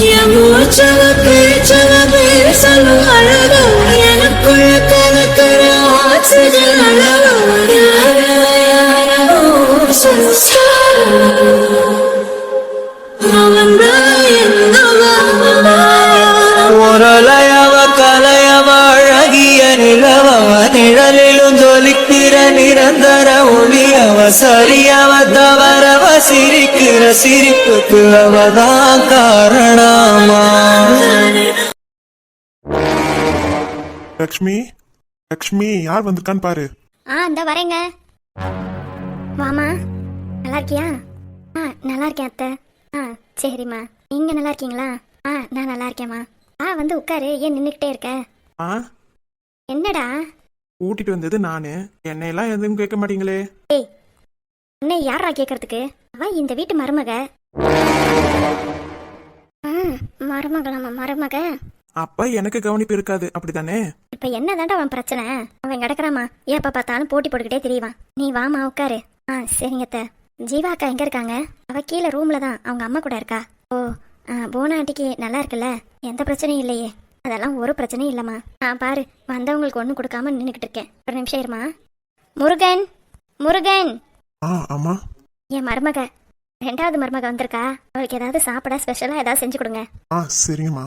என் மூச்சவ பேச்சவ பேசலும் அழகு எனக்குள்ள கலக்கிற ஆக்சிஜன் அளவு யாரோ முரளையவ கலையவ அழகிய நிலவவ நிழலிலும் ஜொலிக்கிற நிரந்தர ஒளியவ சரியவ தவறவ சிரிக்கிற சிரிப்புக்கு அவதான் காரணமா. லக்ஷ்மி, லக்ஷ்மி யார் வந்திருக்கான்னு பாரு. இந்த வரேங்க. வாமா, நல்லா இருக்கியா? நல்லா இருக்கேன் அத்தை. சரிம்மா, நீங்க நல்லா இருக்கீங்களா? நான் நல்லா இருக்கேம்மா. வந்து உட்காரு. ஏன் நின்றுக்கிட்டே இருக்க? என்னடா? கூட்டிட்டு வந்தது நானு, என்னையெல்லாம் எதுவும் கேட்க மாட்டீங்களே. ஏய், உன்னை யாரா கேட்கறதுக்கு? அவ இந்த வீட்டு மருமக. மருமகளாமா? மருமக அப்ப எனக்கு கவனிப்பு இருக்காது, அப்படித்தானே? இப்ப என்னதான்டா அவன் பிரச்சனை? அவன் கிடக்குறாமா, எப்ப பார்த்தாலும் போட்டி போட்டுக்கிட்டே தெரியவான். நீ வாமா உட்காரு. சரிங்க அத்தை. ஜீவா அக்கா எங்க இருக்காங்க? அவ கீழே ரூம்ல தான் அவங்க அம்மா கூட இருக்கா. ஓ, போன ஆண்டிக்கு நல்லா இருக்குல்ல? எந்த பிரச்சனையும் இல்லையே? அதெல்லாம் ஒரு பிரச்சனையும் இல்லம்மா. பாரு, வந்தவங்களுக்கு ஒன்றும் கொடுக்காம நின்றுக்கிட்டு இருக்கேன். ஒரு நிமிஷம் இருமா. முருகன், முருகன். ஆமா. என் மருமக, 2வது மருமக வந்திருக்கா. அவளுக்கு ஏதாவது சாப்பிட ஸ்பெஷலா ஏதாவது செஞ்சு கொடுங்க. சரிங்கம்மா.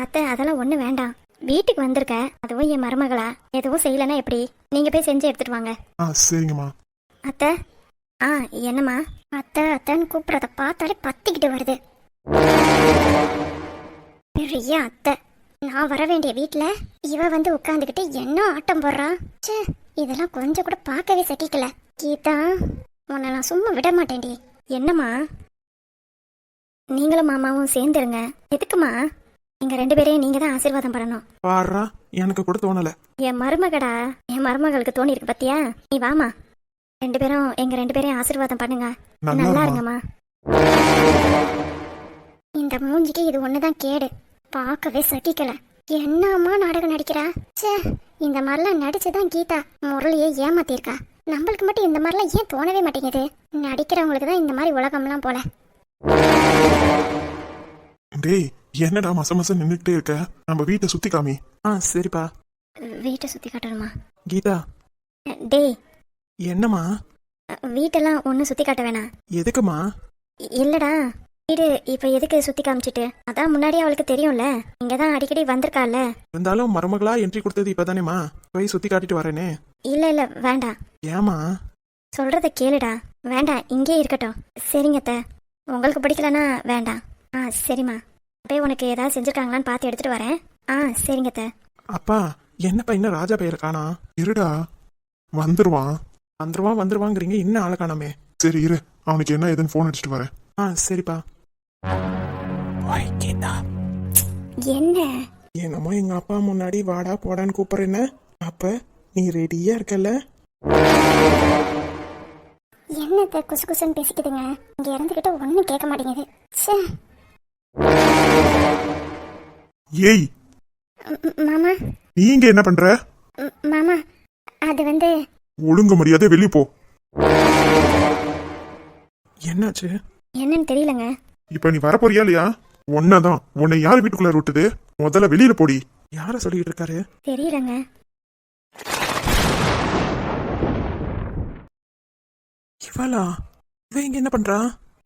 அத்தை, அதெல்லாம் ஒன்றும் வேண்டாம். வீட்டுக்கு வந்திருக்க, அதுவும் என் மருமகளா? எதுவும் செய்யலைன்னா எப்படி? நீங்க போய் செஞ்சு எடுத்துட்டு வாங்க. சரிங்கம்மா. அத்தை. என்னம்மா? அத்தை அத்தைன்னு கூப்பிடுறத பார்த்தாலே பத்திக்கிட்டு வருது. பெரிய அத்தை, நான் வர வேண்டிய வீட்டுல இவ வந்து உட்காந்துக்கிட்டு என்ன ஆட்டம் போடுறா. சே, இதெல்லாம் கொஞ்சம் கூட பார்க்கவே சகிக்கல. கீதா, உன்னை நான் சும்மா விட மாட்டேன்டி. என்னம்மா? நீங்களும் மாமாவும் சேர்ந்துருங்க. எதுக்குமா? எங்க 2 பேரையும் நீங்க தான் ஆசீர்வாதம் பண்ணணும். பாரா, எனக்கு கூட தோணல. என் மருமகடா, என் மருமகளுக்கு தோணி இருக்கு பத்தியா? நீ வாமா, 2 பேரும் எங்க 2 பேரையும் ஆசீர்வாதம் பண்ணுங்க. நல்லா இருங்கம்மா. இந்த மூஞ்சிக்கு இது ஒண்ணுதான் கேடு. பார்க்கவே சகிக்கல. என்னம்மா நாடகம் நடிக்கிறா? சே, இந்த மாதிரிலாம் நடிச்சுதான் கீதா முரளியை ஏமாத்திருக்கா. நம்மளுக்கு மட்டும் இந்த மாதிரிலாம் ஏன் தோணவே மாட்டேங்குது? நடிக்கிறவங்களுக்கு தான் இந்த மாதிரி உலகம்லாம் போல. டேய், என்னடா மச மச நின்னுக்கிட்டே இருக்க? நம்ம வீட்டை சுத்தி காமி. சரிப்பா. வீட்டை சுத்தி காட்டணுமா? கீதா. டேய், என்னம்மா? வீட்டெல்லாம் ஒன்னும் சுத்தி காட்ட வேணாம். எதுக்குமா? இல்லடா, வீடு இப்ப எதுக்கு சுத்தி காமிச்சிட்டு? அதான் முன்னாடியே அவளுக்கு தெரியும்ல, இங்கதான் அடிக்கடி வந்திருக்கால. இருந்தாலும் மருமகளா என்ட்ரி கொடுத்தது இப்பதானேமா? போய் சுத்தி காட்டிட்டு வரேனே. இல்ல வேண்டாம். ஏமா? சொல்றத கேளுடா. வேண்டாம், இங்கே இருக்கட்டும். சரிங்க அத்தை, உங்களுக்கு பிடிக்கலன்னா வேண்டாம். சரிம்மா, போய் உனக்கு ஏதாவது செஞ்சிருக்காங்களான்னு பார்த்து எடுத்துட்டு வரேன். சரிங்க அத்தை. அப்பா, என்னப்பா இன்னும் ராஜா பெயர் காணா? இருடா, வந்துருவான். வந்துருவாங்கிறீங்க, இன்னும் ஆளை காணாமே. சரி இரு, அவனுக்கு என்ன ஏதுன்னு போன் அடிச்சுட்டு வரேன். சரிப்பா. என்ன? என்னமோ எங்க அப்பா முன்னாடி வாடா போடான்னு கூப்பிடுறேன்னு, அப்ப நீ ரெடியா இருக்கல? என்னத்த குசு குசுன்னு பேசிக்கிதுங்க? இங்க இறந்துகிட்டு ஒன்னும் கேட்க மாட்டேங்குது. ஏய் மாமா. நீங்க என்ன பண்ற? மாமா, அது வந்து ஒழுங்கு மரியாதை வெளியே போ. என்னாச்சு? என்னன்னு தெரியலங்க. இப்ப நீ வரப்போறியா இல்லையா? ஒன்னதான், உன்னை யார் வீட்டுக்குள்ள விட்டுது? முதல்ல வெளியில போடி. யார சொல்லிட்டு இருக்காரு? தெரியலங்க. இவளா? இவ இங்க என்ன பண்றா?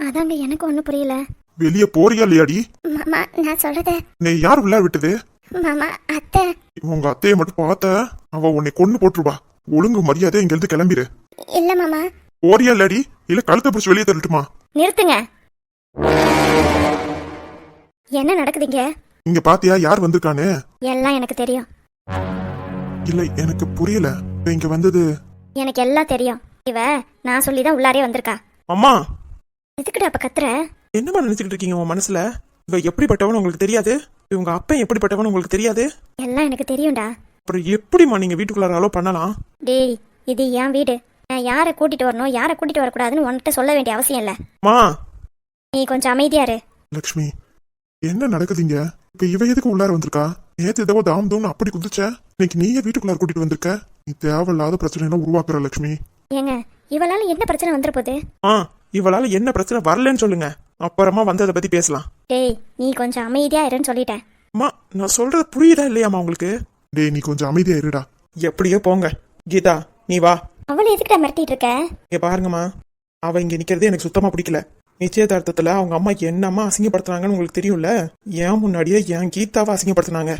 அதாங்க எனக்கு ஒன்னும் புரியல. வெளியே போறியா இல்லையாடி? மாமா, நான் சொல்றத. நீ யார் உள்ள விட்டது? மாமா, அத்தை. உங்க அத்தையை மட்டும் பார்த்த அவ உன்னை கொன்னு போட்டுருவா. ஒழுங்கு மரியாதை இங்க இருந்து கிளம்பிடு. இல்ல மாமா. போறியா இல்லடி? இல்ல கழுத்தை பிடிச்சி வெளியே தள்ளட்டுமா? நிறுத்துங்க. என்ன நடக்குதுங்க? இங்க பாத்தியா யார் வந்திருக்கானு? எல்லாம் எனக்கு தெரியும். இல்ல, எனக்கு புரியல. இங்க வந்தது எனக்கு எல்லாம் தெரியும். இவ நான் சொல்லிதான் உள்ளாரே வந்திருக்கா. அம்மா, எதுக்குடா அப்ப கத்துற? என்னமா நினைச்சுக்கிட்டு இருக்கீங்க உன் மனசுல? இவ எப்படிப்பட்டவன் உங்களுக்கு தெரியாது? இவங்க அப்பன் எப்படிப்பட்டவன் உங்களுக்கு தெரியாது? எல்லாம் எனக்கு தெரியும்டா. அப்புறம் எப்படிமா நீங்க வீட்டுக்குள்ளார அலோ பண்ணலாம்? டேய், இது என் வீடு. நான் யாரை கூட்டிட்டு வரணும், யாரை கூட்டிட்டு வரக்கூடாதுன்னு உன்கிட்ட சொல்ல வேண்டிய அவசியம் இல்ல. மா, நீ கொஞ்சம் அமைதியா இரு. லக்ஷ்மி, என்ன நடக்குதுங்க? இப்ப இவ எதுக்கு உள்ளார வந்திருக்கா? நேத்து ஏதோ தாம் தூம்னு அப்படி குதிச்ச, இன்னைக்கு நீயே வீட்டுக்குள்ளார கூட்டிட்டு வந்திருக்க. நீ தேவையில்லாத பிரச்சனை எல்லாம் உருவாக்குற லக்ஷ்மி. ஏங்க, இவளால என்ன பிரச்சனை வந்துட போகுது? இவளால என்ன பிரச்சனை வரலன்னு சொல்லுங்க. அப்புறமா வந்து அதை பத்தி பேசலாம். டேய் நீ கொஞ்சம் அமைதியா இருன்னு சொல்லிட்டேன். அம்மா நான் சொல்றது புரியுதா இல்லையாம்மா உங்களுக்கு? டேய் நீ கொஞ்சம் அமைதியா இருடா. எப்படியோ போங்க. கீதா நீ வா. அவளை எதுக்கிட்ட மிரட்டிட்டு இருக்க? இங்க பாருங்கம்மா, அவ இங்க நிக்கிறது எனக்கு சுத்தமா பிடிக்கல. நிச்சயதார்த்தத்துல அவங்க அம்மாக்கு என்னம்மா அசிங்கப்படுத்துனாங்கன்னு உங்களுக்கு தெரியும்ல. ஏன் முன்னாடியே என் கீதாவை அசிங்கப்படுத்தினாங்க.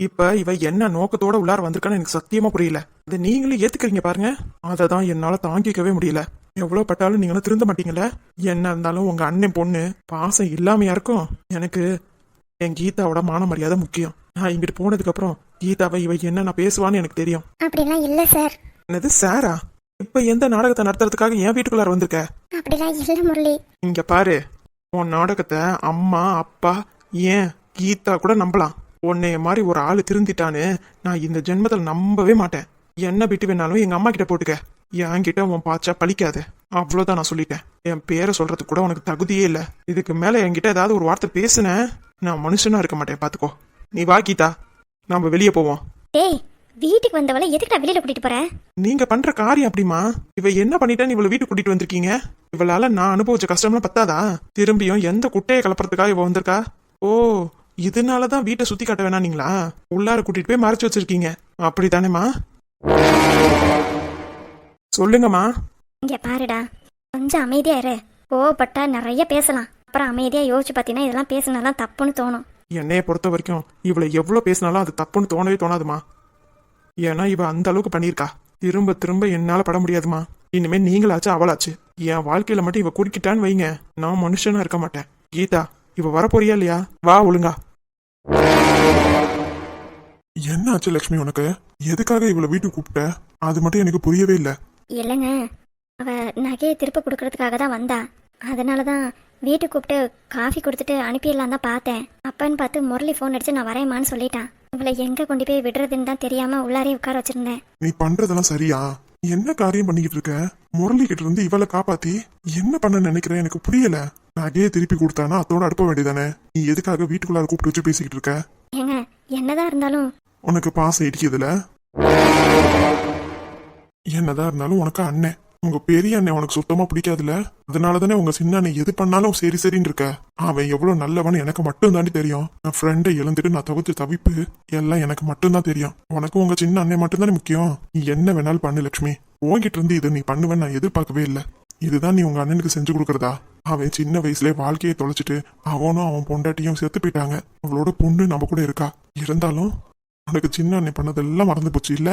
இப்ப இவ என்ன நோக்கத்தோட உள்ளார வந்திருக்கான்னு எனக்கு சத்தியமா புரியல. அது நீங்களும் ஏத்துக்கிறீங்க பாருங்க. அதை தான் என்னால தாங்கிக்கவே முடியல. எவ்வளவு பட்டாலும் நீங்களும் திருந்த மாட்டீங்கல்ல. என்ன இருந்தாலும் உங்க அண்ணன் பொண்ணு பாசம் இல்லாமையா இருக்கும். எனக்கு என் கீதாவோட மான மரியாதை முக்கியம். நான் இங்கிட்டு போனதுக்கு அப்புறம் கீதாவை இவ என்ன நான் பேசுவான்னு எனக்கு தெரியும். அப்படிலாம் இல்ல சார். என்னது சாரா? இப்ப எந்த நாடகத்தை நடத்துறதுக்காக என் வீட்டுக்குள்ளார வந்திருக்க? அப்படிலாம் இல்ல முரளி. இங்க பாரு, உன் நாடகத்தை அம்மா அப்பா ஏன் கீதா கூட நம்பலாம். உன்னைய மாதிரி ஒரு ஆளு திருந்திட்டான்னு நான் இந்த ஜென்மத்தில் நம்பவே மாட்டேன். என்ன விட்டு வேணாலும் எங்க அம்மா கிட்ட போட்டுக்க. என்கிட்ட உன் பாச்சா பழிக்காது. அவ்வளவுதான் நான் சொல்லிட்டேன். என் பேரை சொல்றதுக்கு கூட உனக்கு தகுதியே இல்லை. இதுக்கு மேல என்கிட்ட ஏதாவது ஒரு வார்த்தை பேசுன நான் மனுஷனா இருக்க மாட்டேன் பாத்துக்கோ. நீ வா கீதா, நாம வெளியே போவோம். டேய் வீட்டுக்கு வந்தவளை எதுக்குடா வெளியில கூட்டிட்டு போற? நீங்க பண்ற காரியம் அப்படிமா? இவ என்ன பண்ணிட்டான்னு இவளை வீட்டுக்கு கூட்டிட்டு வந்திருக்கீங்க. இவளால நான் அனுபவிச்ச கஷ்டம்லாம் பத்தாதா? திரும்பியும் எந்த குட்டையை கலப்புறதுக்காக இவ வந்திருக்கா? ஓ, இதனாலதான் வீட்டை சுத்தி காட்ட வேணானீங்களா? உள்ளார கூட்டிட்டு போய் மறைச்சு வச்சிருக்கீங்க அப்படித்தானேமா? சொல்லுங்கம்மா. இங்க பாருடா, கொஞ்சம் அமைதியா இரு. கோவப்பட்டா நிறைய பேசலாம். அப்புறம் அமைதியா யோசிச்சு பாத்தீங்கன்னா இதெல்லாம் பேசினாலாம் தப்புன்னு தோணும். என்னைய பொறுத்த வரைக்கும் இவளை எவ்வளவு பேசினாலும் அது தப்புன்னு தோணவே தோணாதுமா. ஏன்னா இவ அந்த அளவுக்கு பண்ணியிருக்கா. திரும்ப திரும்ப என்னால பட முடியாதுமா. இனிமே நீங்களாச்சு அவளாச்சு என் வாழ்க்கையில மட்டும் இவ குறுக்கிட்டான்னு வைங்க, நான் மனுஷனா இருக்க மாட்டேன். கீதா இவ வரப்போறியா இல்லையா? வா ஒழுங்கா. என்ன ஆச்சு லட்சுமி உனக்கு? எதுக்காக இவளை வீட்டுக்கு கூப்பிட்ட? அது மட்டும் எனக்கு புரியவே இல்லை. இல்லைங்க, அவ நகையை திருப்ப கொடுக்கறதுக்காக தான் வந்தா. அதனாலதான் வீட்டுக்கு கூப்பிட்டு காஃபி கொடுத்துட்டு அனுப்பிடலாம் தான் பார்த்தேன். அப்பன்னு பார்த்து முரளி ஃபோன் அடிச்சு நான் வரேம்மான்னு சொல்லிட்டான். இவளை எங்க கொண்டு போய் விடுறதுன்னு தான் தெரியாம உள்ளாரே உட்கார வச்சிருந்தேன். நீ பண்றதெல்லாம் சரியா? என்ன காரியம் பண்ணிக்கிட்டு இருக்க? முரளி கிட்ட இருந்து இவளை காப்பாத்தி என்ன பண்ண நினைக்கிறேன் எனக்கு புரியல. நகையை திருப்பி கொடுத்தானா அதோட அனுப்ப வேண்டியதானே? நீ எதுக்காக வீட்டுக்குள்ளார கூப்பிட்டு வச்சு பேசிக்கிட்டு இருக்க? ஏங்க என்னதான் இருந்தாலும் உனக்கு பாசம் இடிக்குதுல. என்னதான் இருந்தாலும் உனக்கு அண்ணன், உங்க பெரிய அண்ணன் உனக்கு சுத்தமா பிடிக்காதுல. அதனாலதானே உங்க சின்ன அண்ணன் எது பண்ணாலும் சரி சரின்னு இருக்க. அவன் எவ்வளவு நல்லவன் எனக்கு மட்டும் தாண்டி தெரியும். என் ஃப்ரெண்டை இழந்துட்டு நான் தவிர்த்து தவிப்பு எல்லாம் எனக்கு மட்டும்தான் தெரியும். உனக்கு உங்க சின்ன அண்ணன் மட்டும்தானே முக்கியம். நீ என்ன வேணாலும் பண்ணு லட்சுமி. உன்கிட்ட இருந்து இதை நீ பண்ணுவேன்னு நான் எதிர்பார்க்கவே இல்லை. இதுதான் நீ உங்க அண்ணனுக்கு செஞ்சு கொடுக்கறதா? அவன் சின்ன வயசுல வாழ்க்கையை தொலைச்சிட்டு அவனும் அவன் பொண்டாட்டியும் செத்து போயிட்டாங்க. அவளோட பொண்ணு நம்ம கூட இருக்கா. இருந்தாலும் உனக்கு சின்ன அண்ணன் பண்ணதெல்லாம் மறந்து போச்சு இல்ல?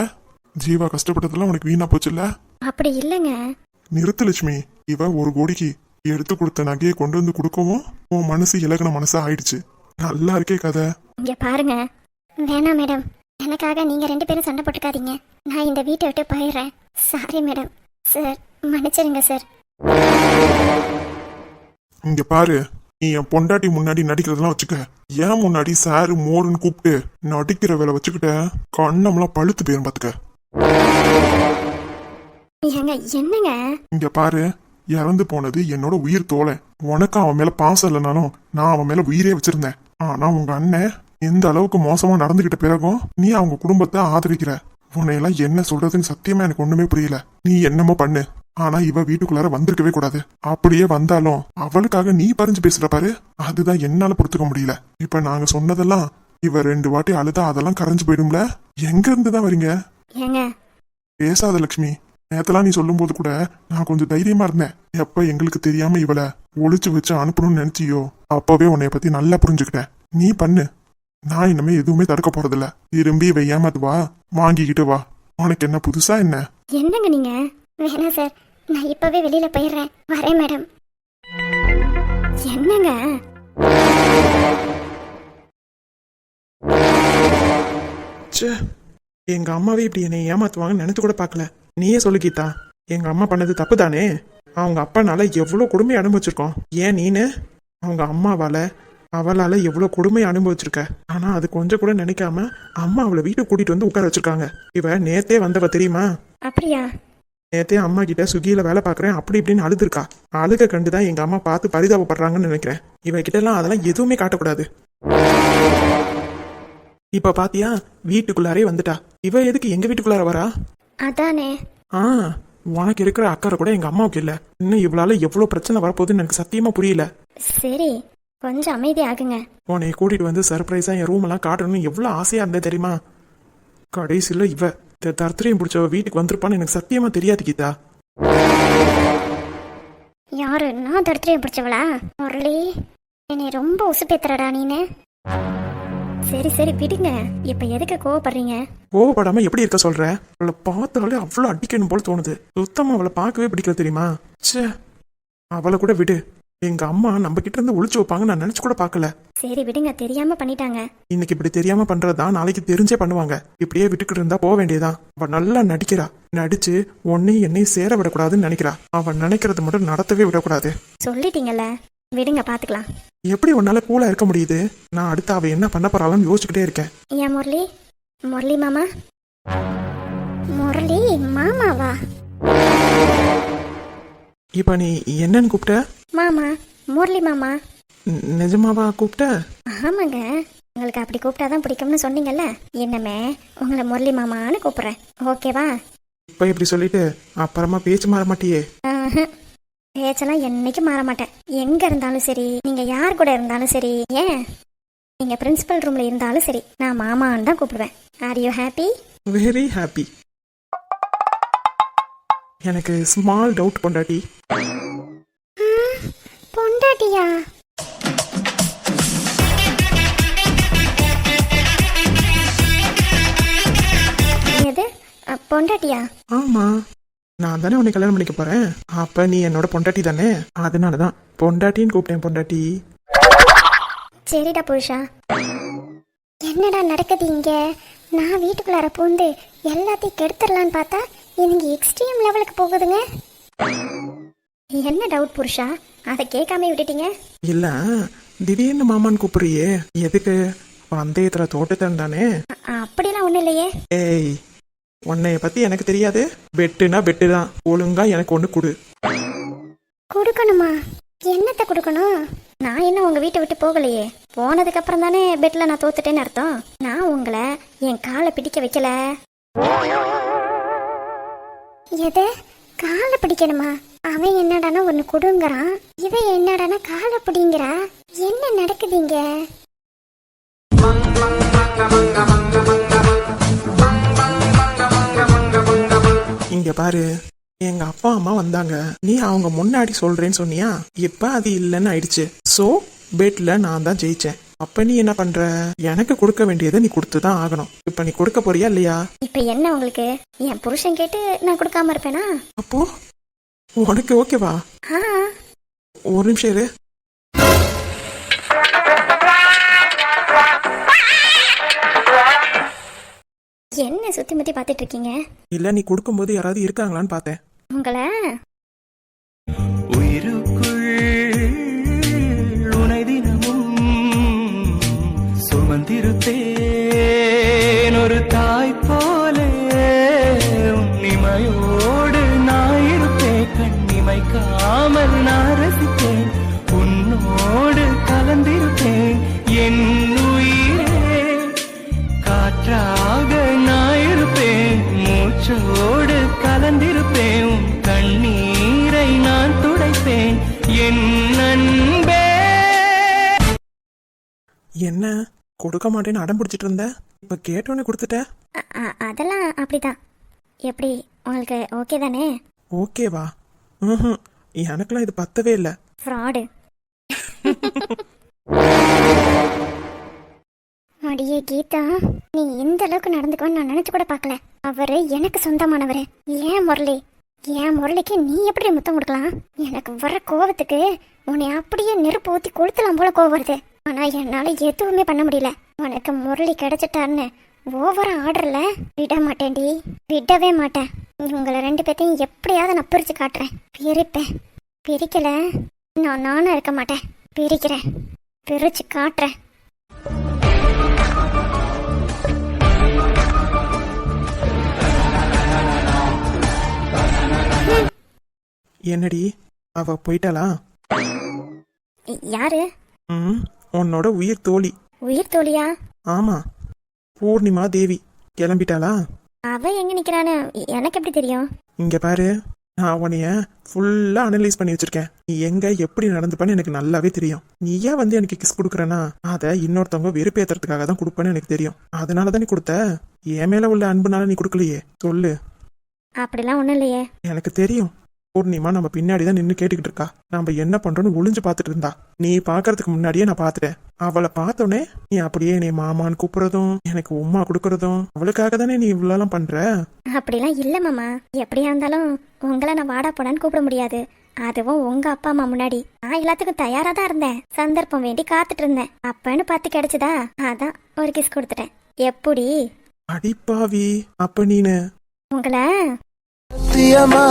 ஜீவா கஷ்டப்பட்டதெல்லாம் உனக்கு வீணா போச்சு இல்ல? அப்படி இல்லைங்க. நிறுத்து லட்சுமி. இவ 1 கோடிக்கு எடுத்து கொடுத்த நகையை கொண்டு வந்து கொடுக்கவும் உன் மனசு இலகுன மனசா ஆயிடுச்சு. நல்லா இருக்கே கதை. இங்க பாருங்க. வேணாம் மேடம், எனக்காக நீங்க 2 பேரும் சண்டை போட்டுக்காதீங்க. நான் இந்த வீட்டை விட்டு போயிடுறேன். Sorry madam. சார் மன்னிச்சிருங்க சார். இங்க பாரு, நீ என் பொண்டாட்டி முன்னாடி நடிக்கிறதெல்லாம் வச்சுக்க. ஏன் முன்னாடி சாரு மோருன்னு கூப்பிட்டு நடிக்கிற வேலை வச்சுக்கிட்ட கண்ணம்லாம் பழுத்து போயிரும் பாத்துக்க. ஏங்க என்னங்க? இங்க பாரு, இறந்து போனது என்னோட உயிர் தோழன். உனக்கு அவன் மேல பாசம் இல்லைனாலும் நான் அவன் மேல உயிரே வச்சிருந்தேன். ஆனா உங்க அண்ணன் எந்த அளவுக்கு மோசமா நடந்துகிட்ட பிறகும் நீ அவங்க குடும்பத்தை ஆதரிக்கிற. உன்னையெல்லாம் என்ன சொல்றதுன்னு சத்தியமா எனக்கு ஒண்ணுமே புரியல. நீ என்னமோ பண்ணு, ஆனா இவ வீட்டுக்குள்ளார வந்திருக்கவே கூடாது. அப்படியே வந்தாலும் அவளுக்காக நீ பறிஞ்சு பேசுற பாரு, அதுதான் என்னால பொறுத்துக்க முடியல. இப்ப நாங்க சொன்னதெல்லாம் இவ 2 வாட்டி அழுதா அதெல்லாம் கரைஞ்சு போயிடும்ல. எங்க இருந்துதான் வரீங்க? ஏங்க பேசாத லட்சுமி. நேத்தெல்லாம் நீ சொல்லும் போது கூட நான் கொஞ்சம் தைரியமா இருந்தேன். எப்ப எங்களுக்கு தெரியாம இவளை ஒளிச்சு வச்சு அனுப்பணும்னு நினைச்சியோ அப்பவே உன்னைய பத்தி நல்லா புரிஞ்சுக்கிட்டேன். நீ பண்ணு, நான் இனிமே எதுவுமே தடுக்க போறதில்ல. திரும்பி இவ ஏமாத்து வா, வாங்கிக்கிட்டு வா. உனக்கு என்ன புதுசா என்ன? என்னங்க நீங்க? வேணாம் சார், நான் இப்பவே வெளியில போயிடுறேன். வரேன் மேடம். என்னங்க? ச்சே, எங்க அம்மாவே இப்படி என்னை ஏமாத்துவாங்கன்னு நினைச்சு கூட பார்க்கல. நீயே சொல்லு கீதா, எங்க அம்மா பண்ணது தப்பு தானே? அவங்க அப்பனால எவ்வளவு கொடுமை அனுபவிச்சிருக்கோம். ஏன் நீனு அவங்க அம்மாவால அவளால எவ்வளவு கொடுமை அனுபவிச்சிருக்க. ஆனா அது கொஞ்சம் கூட நினைக்காம அம்மா அவளை வீட்டுக்கு கூட்டிட்டு வந்து உட்கார வச்சிருக்காங்க. இவ நேத்தே வந்தவ தெரியுமா? அப்படியா? நேத்தே அம்மா கிட்ட சுகியில வேலை பாக்குறேன் அப்படி இப்படின்னு அழுதுருக்கா. அழுக கண்டுதான் எங்க அம்மா பார்த்து பரிதாபப்படுறாங்கன்னு நினைக்கிறேன். இவ கிட்ட எல்லாம் அதெல்லாம் எதுவுமே காட்டக்கூடாது. இப்ப பாத்தியா, வீட்டுக்குள்ளாரே வந்துட்டா. இவ எதுக்கு எங்க வீட்டுக்குள்ளார வரா? அதானே. ஆ, உனக்கு இருக்கிற அக்கறை கூட எங்க அம்மாவுக்கு இல்ல. இன்னும் இவளால எவ்வளவு பிரச்சனை வரப்போகுதுன்னு எனக்கு சத்தியமா புரியல. சரி கொஞ்சம் அமைதி ஆகுங்க. உன்னை கூட்டிட்டு வந்து சர்ப்ரைஸா என் ரூம் எல்லாம் காட்டணும்னு எவ்வளவு ஆசையா இருந்தது தெரியுமா? கடைசியில இவ தர்த்திரியம் பிடிச்சவ வீட்டுக்கு வந்திருப்பான்னு எனக்கு சத்தியமா தெரியாது கீதா. யாரு? நான் தடுத்துறையும் பிடிச்சவளா? முரளி என்னை ரொம்ப உசுப்பேத்துறடா நீனு. சரி சரி விடுங்க. இப்ப எதுக்கு கோவப்படுறீங்க? கோவப்படாம எப்படி இருக்க சொல்ற? அவளை பார்த்தாலே அவ்வளவு அடிக்கணும் போல தோணுது. சுத்தமா அவளை பார்க்கவே பிடிக்கல தெரியுமா? ச்சே, அவளை கூட விடு. எங்க அம்மா நம்ம கிட்ட இருந்து ஒளிச்சு வைப்பாங்க நான் நினைச்சு கூட பார்க்கல. சரி விடுங்க, தெரியாம பண்ணிட்டாங்க. இன்னைக்கு இப்படி தெரியாம பண்றதுதான் நாளைக்கு தெரிஞ்சே பண்ணுவாங்க. இப்படியே விட்டுக்கிட்டு இருந்தா போக வேண்டியதான். அவ நல்லா நடிக்கிறா. நடிச்சு உன்னையும் என்னையும் சேர விடக்கூடாதுன்னு நினைக்கிறா. அவன் நினைக்கிறது மட்டும் நடத்தவே விடக்கூடாது. சொல்லிட்டீங்கல்ல, விடுங்க பாத்துக்கலாம். எப்படி உன்னால கூலா இருக்க முடியுது? நான் அடுத்து அவ என்ன பண்ண போறான்னு யோசிச்சுக்கிட்டே இருக்கேன். ஏன் முரளி? முரளி மாமா? முரளி மாமாவா? இப்ப நீ என்னன்னு கூப்பிட்ட? மாமா, முரளி மாமா. நிஜமாவா கூப்பிட்ட? ஆமாங்க, உங்களுக்கு அப்படி கூப்பிட்டாதான் பிடிக்கும்னு சொன்னீங்கல்ல, என்னமே உங்களை முரளி மாமான்னு கூப்பிடுறேன். ஓகேவா? இப்ப இப்படி சொல்லிட்டு அப்புறமா பேச்சு மாற மாட்டியே? பேச்செல்லாம் என்னைக்கு மாற மாட்டேன். எங்க இருந்தாலும் சரி, நீங்க யார் கூட இருந்தாலும் சரி, ஏன் நீங்க பிரின்சிபல் ரூம்ல இருந்தாலும் சரி, நான் மாமான்னு தான் கூப்பிடுவேன். Are you happy? Very happy. எனக்கு ஸ்மால் டவுட் பொண்டாட்டி. பொண்டாட்டியா? எது பொண்டாட்டியா? ஆமா, நான் தானே உன்னை கல்யாணம் பண்ணிக்க போறேன். அப்ப நீ என்னோட பொண்டாட்டி தானே, அதனாலதான் பொண்டாட்டின்னு கூப்பிட்டேன். பொண்டாட்டி. சரிடா புருஷா. என்னடா நடக்குது இங்க? நான் வீட்டுக்குள்ளார பூந்து எல்லாத்தையும் கெடுத்துடலான்னு பார்த்தா இவங்க எக்ஸ்ட்ரீம் லெவலுக்கு போகுதுங்க. என்ன டவுட் புருஷா? அதை கேட்காம விட்டுட்டீங்க. இல்ல, திடீர்னு மாமான்னு கூப்பிடுறியே, எதுக்கு? பந்தயத்துல தோட்டத்தன் தானே? அப்படிலாம் ஒண்ணும் இல்லையே. ஏய், உன்னைய பத்தி எனக்கு தெரியாது. பெட்டுனா பெட்டு தான். ஒழுங்கா எனக்கு ஒண்ணு கொடு. கொடுக்கணுமா? என்னத்தை கொடுக்கணும்? நான் என்ன உங்க வீட்டை விட்டு போகலையே. போனதுக்கு அப்புறம் தானே பெட்ல நான் தோத்துட்டேன்னு அர்த்தம். நான் உங்களை என் காலை பிடிக்க வைக்கல. எது? காலை பிடிக்கணுமா? அவன் என்னடானா ஒன்னு கொடுங்கறான், இவன் என்னடானா காலை பிடிங்கிறா. என்ன நடக்குதுங்க? இங்க பாரு, எங்க அப்பா அம்மா வந்தாங்க. நீ அவங்க முன்னாடி சொல்றேன்னு சொன்னியா? இப்ப அது இல்லைன்னு ஆயிடுச்சு. சோ பெட்ல நான் தான் ஜெயிச்சேன். அப்ப நீ என்ன பண்ற? எனக்கு கொடுக்க வேண்டியதை நீ கொடுத்துதான் ஆகணும். இப்ப நீ கொடுக்க போறியா இல்லையா? இப்ப என்ன உங்களுக்கு? என் புருஷன் கேட்டு நான் கொடுக்காம இருப்பேனா? அப்போ உனக்கு ஓகேவா? ஒரு நிமிஷம் இரு. என்ன சுத்தி முத்தி பாத்துட்டு இருக்கீங்க? இல்ல, நீ கொடுக்கும்போது யாராவது இருக்காங்களான்னு பார்த்தேன். உங்களை உயிருக்குள் உனை தினமும் சுமந்திருப்பேன் ஒரு தாய் போலே. உன்னிமையோடு நான் இருப்பேன், கண்ணிமைக்காமல் நான் ரசிப்பேன், உன்னோடு கலந்திருப்பேன். என் உயிரே காற்றாக நான் இருப்பேன், மூச்சோடு கலந்திருப்பேன், உன் கண்ணீரை நான் துடைப்பேன், என் அன்பே. என்ன கொடுக்க மாட்டேன்னு அடம் பிடிச்சிட்டு இருந்த? இப்ப கேட்டோன்னு கொடுத்துட்ட. அதெல்லாம் அப்படிதான். எப்படி உங்களுக்கு ஓகே தானே? ஓகேவா? எனக்குலாம் இது பத்தவே இல்லை. ஃப்ராடு. அடியே கீதா, நீ இந்த அளவுக்கு நடந்துக்குவேன்னு நான் நினைச்சு கூட பார்க்கல. அவரு எனக்கு சொந்தமானவரு. ஏன் முரளி? ஏன் முரளிக்கு நீ எப்படி முத்தம் கொடுக்கலாம்? எனக்கு வர கோவத்துக்கு உன்னை அப்படியே நெருப்பு ஊத்தி கொளுத்தலாம் போல கோவம் வருது. ஆனா என்னால எதுவுமே பண்ண முடியல. உனக்கு முரளி கிடைச்சிட்டான்னு ஓவரா ஆர்டர்ல விட மாட்டேன்டி, விடவே மாட்டேன். உங்களை ரெண்டு பேர்த்தையும் எப்படியாவது நான் பிரிச்சு காட்டுறேன். பிரிப்பேன். பிரிக்கல நானும் இருக்க மாட்டேன். பிரிக்கிறேன், பிரிச்சு காட்டுறேன். என்னடி அவ போயிட்டாளா? யாரு? உன்னோட உயிர் தோழி. உயிர் தோழியா? ஆமா, பூர்ணிமா தேவி. கிளம்பிட்டாளா? அவ எங்க நிக்கிறான்னு எனக்கு எப்படி தெரியும்? இங்க பாரு, நான் உன்னைய ஃபுல்லா அனலைஸ் பண்ணி வச்சிருக்கேன். நீ எங்க எப்படி நடந்துப்பன்னு எனக்கு நல்லாவே தெரியும். நீ ஏன் வந்து எனக்கு கிஸ் கொடுக்குறேன்னா அதை இன்னொருத்தவங்க வெறுப்பேத்துறதுக்காக தான் கொடுப்பேன்னு எனக்கு தெரியும். அதனால தான் நீ கொடுத்த. என் மேல உள்ள அன்புனால நீ கொடுக்கலையே. சொல்லு. அப்படிலாம் ஒன்றும் இல்லையே. எனக்கு தெரியும். பூர்ணிமா நம்ம பின்னாடி தான் நின்று கேட்டுக்கிட்டு இருக்கா. நம்ம என்ன பண்றோம்னு ஒளிஞ்சு பார்த்துட்டு இருந்தா. நீ பாக்குறதுக்கு முன்னாடியே நான் பார்த்துட்டேன். அவளை பார்த்தோன்னே நீ அப்படியே நீ மாமான்னு கூப்பிடுறதும் எனக்கு உமா கொடுக்கறதும் அவளுக்காக தானே நீ இவ்வளோலாம் பண்ற. அப்படிலாம் இல்லை மாமா. எப்படியா இருந்தாலும் உங்களை நான் வாடா போடான்னு கூப்பிட முடியாது. அதுவும் உங்க அப்பா அம்மா முன்னாடி. நான் எல்லாத்துக்கும் தயாரா தான் இருந்தேன். சந்தர்ப்பம் வேண்டி காத்துட்டு இருந்தேன். அப்பன்னு பார்த்து கிடைச்சதா, அதான் ஒரு கிஸ் கொடுத்துட்டேன். எப்படி? அடிப்பாவி. அப்ப நீனு உங்களை சத்தியமா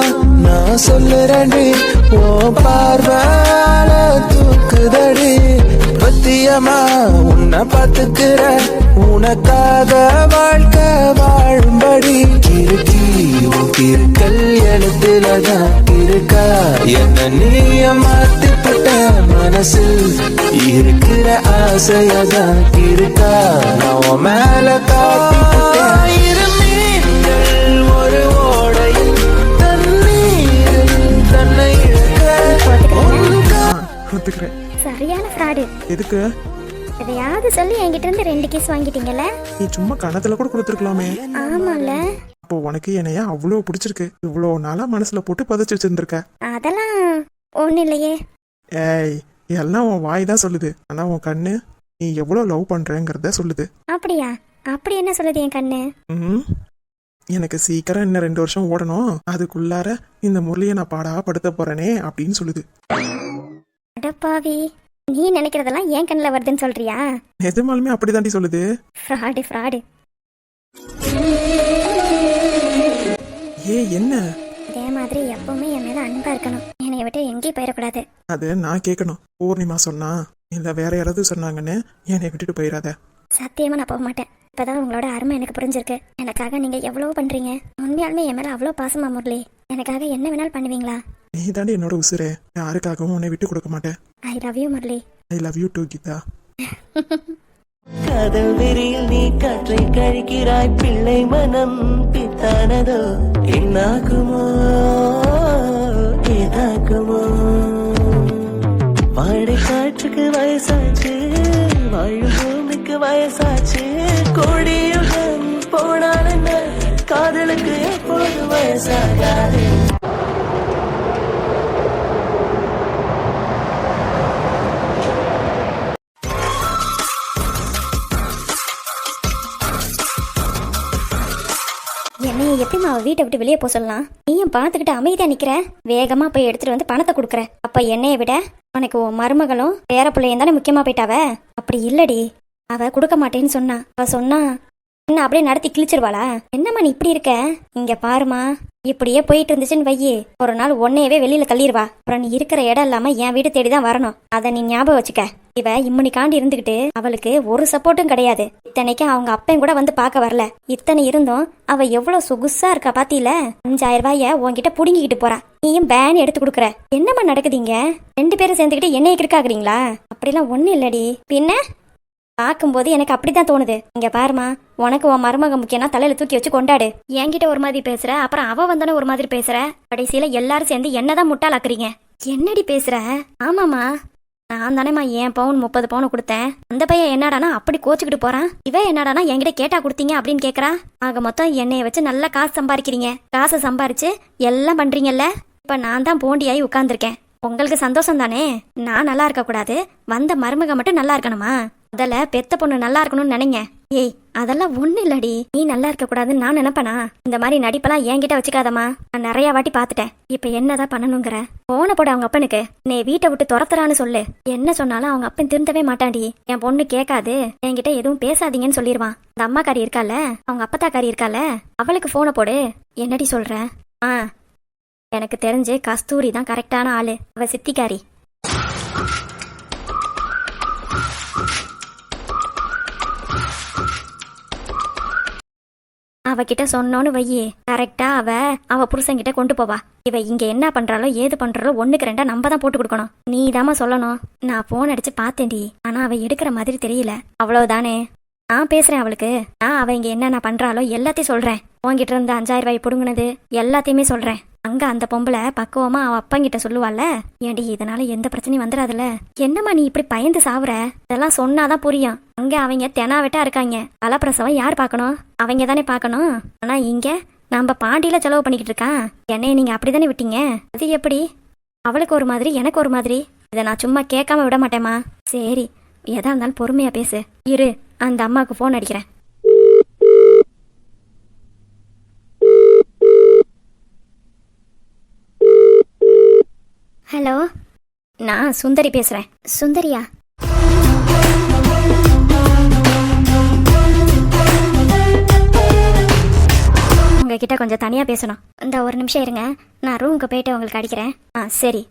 நான் சொல்லுறேன்டி, ஓ பார்வால தூக்குதடி. பத்தியமா உன்னை பார்த்துக்கிற, உனக்காக வாழ்க்கை வாழும்படி. கிறுக்கி உன் கிறுக்கல் எழுத்துலதான் இருக்கா. என்ன நீய மாத்திப்பட்ட மனசில் இருக்கிற ஆசையதான் இருக்கா. நான் உன் மேல காத்திப்பட்டேன். ஒரு ஓடையில் தண்ணீரில் தன்னை ஒத்துக்கிறேன். சரியான ஃப்ராடு. எதுக்கு? எதையாவது சொல்லி என்கிட்ட இருந்து 2 கிஸ் வாங்கிட்டீங்கல்ல? நீ சும்மா கணத்துல கூட கொடுத்துருக்கலாமே. ஆமால. அப்போ உனக்கு என்னையா அவ்வளோ பிடிச்சிருக்கு. இவ்வளோ நாளா மனசுல போட்டு பதிச்சு வச்சிருந்திருக்க. அதெல்லாம் ஒன்றும் இல்லையே. ஏய், எல்லாம் உன் வாய் தான் சொல்லுது. ஆனா உன் கண்ணு நீ எவ்வளோ லவ் பண்றேங்கிறத சொல்லுது. அப்படியா? அப்படி என்ன சொல்லுது என் கண்ணு? எனக்கு சீக்கிரம் இன்னும் 2 வருஷம் ஓடணும். அதுக்குள்ளார இந்த முரளியை நான் பாடா படுத்த போறேனே அப்படின்னு சொல்லுது. அடப்பாவி, நீ நினைக்கிறதெல்லாம் ஏன் கண்ணில் வருதுன்னு சொல்றியா? நிஜமாலுமே அப்படிதாண்டி சொல்லுது. Fraud fraud. என்ன? இதே மாதிரி எப்பவுமே என் மேல அன்பா இருக்கணும். என்னை விட்டு எங்கேயும் போயிடக்கூடாது. அது நான் கேட்கணும். பூர்ணிமா சொன்னா இல்ல வேற யாராவது சொன்னாங்கன்னு என்னை விட்டுட்டு போயிடாத. சத்தியமா நான் போக மாட்டேன். இப்பதான் உங்களோட அருமை எனக்கு புரிஞ்சிருக்கு. எனக்காக நீங்க எவ்வளவு பண்றீங்க. உண்மையாலுமே என் மேல அவ்வளோ பாசமா முரளி. எனக்காக என்ன வேணாலும் பண்ணுவீங்களா? நீ தாண்டி என்னோட உசுரே. யாருக்காகவும் உன்னை விட்டு கொடுக்க மாட்டேன். I love you Murali. I love you too Geetha. காதல் வெறியில் நீ காற்றை கழிக்கிறாய். பிள்ளை மனம் பித்தானதோ, என்னாகுமோ ஏதாகுமோ. வாடை காற்றுக்கு வயசாச்சு, வாழும் பூமிக்கு வயசாச்சு. கோடியுடன் போனால் என்ன, காதலுக்கு எப்போது வயசாகாது. என்னைய எப்படிமா அவ வீட்டை விட்டு வெளியே போக சொல்லலாம்? நீயும் பார்த்துக்கிட்டு அமைதியா நிக்கிற. வேகமா போய் எடுத்துட்டு வந்து பணத்தை கொடுக்குற. அப்ப என்னைய விட உனக்கு உன் மருமகளும் பேர பிள்ளையும் தானே முக்கியமா போயிட்டாவ? அப்படி இல்லடி, அவ கொடுக்க மாட்டேன்னு சொன்னா. அவ சொன்னா என்ன அப்படியே நடத்தி கிழிச்சிருவாளா? என்னம்மா நீ இப்படி இருக்க? இங்க பாருமா, இப்படியே போயிட்டு இருந்துச்சுன்னு வையே, ஒரு நாள் உன்னையவே வெளியில தள்ளிடுவா. அப்புறம் நீ இருக்கிற இடம் இல்லாம என் வீடு தேடிதான் வரணும். அதை நீ ஞாபகம் வச்சுக்க. இவ இம்முனிக்காண்டி இருந்துகிட்டு அவளுக்கு ஒரு சப்போர்ட்டும் கிடையாது. இத்தனைக்கு அவங்க அப்பையும் கூட வந்து பார்க்க வரல. இத்தனை இருந்தும் அவ எவ்வளவு சொகுசா இருக்கா பாத்தீல? 5000 ரூபாய உன்கிட்ட புடுங்கிக்கிட்டு போறா. நீயும் பேன் எடுத்து கொடுக்குற. என்னம்மா நடக்குதுங்க? 2 பேரும் சேர்ந்துக்கிட்டு என்னைய கிறுக்காக்குறீங்களா? அப்படிலாம் ஒண்ணும் இல்லடி. பின்ன பார்க்கும்போது எனக்கு அப்படித்தான் தோணுது. இங்க பாருமா, உனக்கு உன் மருமக முக்கியம்னா தலையில தூக்கி வச்சு கொண்டாடு. என்கிட்ட ஒரு மாதிரி பேசுற, அப்புறம் அவ வந்தானே ஒரு மாதிரி பேசுற. கடைசியில எல்லாரும் சேர்ந்து என்னதான் முட்டாளாக்குறீங்க. என்னடி பேசுற? ஆமாமா, நான் தானேம்மா என் பவுன் 30 பவுன் கொடுத்தேன். அந்த பையன் என்னடானா அப்படி கோச்சுக்கிட்டு போறான். இவ என்னடானா என்கிட்ட கேட்டா கொடுத்தீங்க அப்படின்னு கேக்குறா. ஆக மொத்தம் என்னைய வச்சு நல்லா காசு சம்பாதிக்கிறீங்க. காசை சம்பாரிச்சு எல்லாம் பண்றீங்கல்ல. இப்ப நான் தான் போண்டியாயி உட்கார்ந்துருக்கேன். உங்களுக்கு சந்தோஷம் தானே? நான் நல்லா இருக்க கூடாது, வந்த மருமக மட்டும் நல்லா இருக்கணுமா? முதல்ல பெத்த பொண்ணு நல்லா இருக்கணும்னு நினைங்க. ஏய், அதெல்லாம் ஒண்ணு இல்லடி. நீ நல்லா இருக்க கூடாதுன்னு நான் நினைப்பனா? இந்த மாதிரி நடிப்பெல்லாம் என்கிட்ட வச்சுக்காதமா. நான் நிறைய வாட்டி பாத்துட்டேன். இப்ப என்னதான் பண்ணணுங்கிற? போன போட அவங்க அப்பனுக்கு. நீ வீட்டை விட்டு துரத்துறான்னு சொல்லு. என்ன சொன்னாலும் அவங்க அப்பன் திருந்தவே மாட்டாண்டி. என் பொண்ணு கேட்காது, என்கிட்ட எதுவும் பேசாதீங்கன்னு சொல்லிடுவான். அந்த அம்மாக்காரி இருக்கால, அவங்க அப்பத்தாக்காரி இருக்கால, அவளுக்கு போன போடு. என்னடி சொல்ற? எனக்கு தெரிஞ்சு கஸ்தூரி தான் கரெக்டான ஆளு. அவ சித்திக்காரி. அவகிட்ட சொன்னோன்னு வையே, கரெக்டா அவ புருஷன்கிட்ட கொண்டு போவா. இவ இங்க என்ன பண்றாளோ ஏது பண்றாளோ 1க்கு 2 நம்ம தான் போட்டு கொடுக்கணும். நீ தாமா சொல்லணும். நான் போன் அடிச்சு பார்த்தேன்டி, ஆனா அவ எடுக்கிற மாதிரி தெரியல. அவ்வளவுதானே. நான் பேசுறேன் அவளுக்கு. நான் அவ இங்க என்னென்ன பண்றாளோ எல்லாத்தையும் சொல்றேன். உன்கிட்ட இருந்து 5000 ரூபாய் புடுங்கினது எல்லாத்தையுமே சொல்றேன். அங்க அந்த பொம்பளை பக்குவமா அவ அப்பங்கிட்ட சொல்லுவாள்ல. ஏண்டி இதனால எந்த பிரச்சனையும் வந்துடாதுல்ல. என்னம்மா நீ இப்படி பயந்து சாவுற? இதெல்லாம் சொன்னாதான் புரியும். அங்க அவங்க தெனாவெட்டா இருக்காங்க. பலப்பிரசவம் யார் பார்க்கணும்? அவங்க தானே பார்க்கணும். ஆனா இங்க நம்ம பாண்டியில செலவு பண்ணிக்கிட்டு இருக்கான். என்னைய நீங்க அப்படிதானே விட்டீங்க. அது எப்படி? அவளுக்கு ஒரு மாதிரி எனக்கு ஒரு மாதிரி. இதை நான் சும்மா கேட்காம விட மாட்டேம்மா. சரி எதா இருந்தாலும் பொறுமையா பேசு. இரு அந்த அம்மாவுக்கு ஃபோன் அடிக்கிறேன். ஹலோ, நான் சுந்தரி பேசுறேன். சுந்தரியா? உங்ககிட்ட கொஞ்சம் தனியா பேசணும். இந்த ஒரு நிமிஷம் இருங்க, நான் ரூமுக்கு போயிட்டு உங்களுக்கு அடிக்கிறேன். சரி.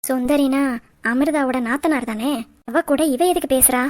சுந்தரினா அமிர்தாவோட நாத்தனார் தானே? அவ கூட இவ எதுக்கு பேசுறா?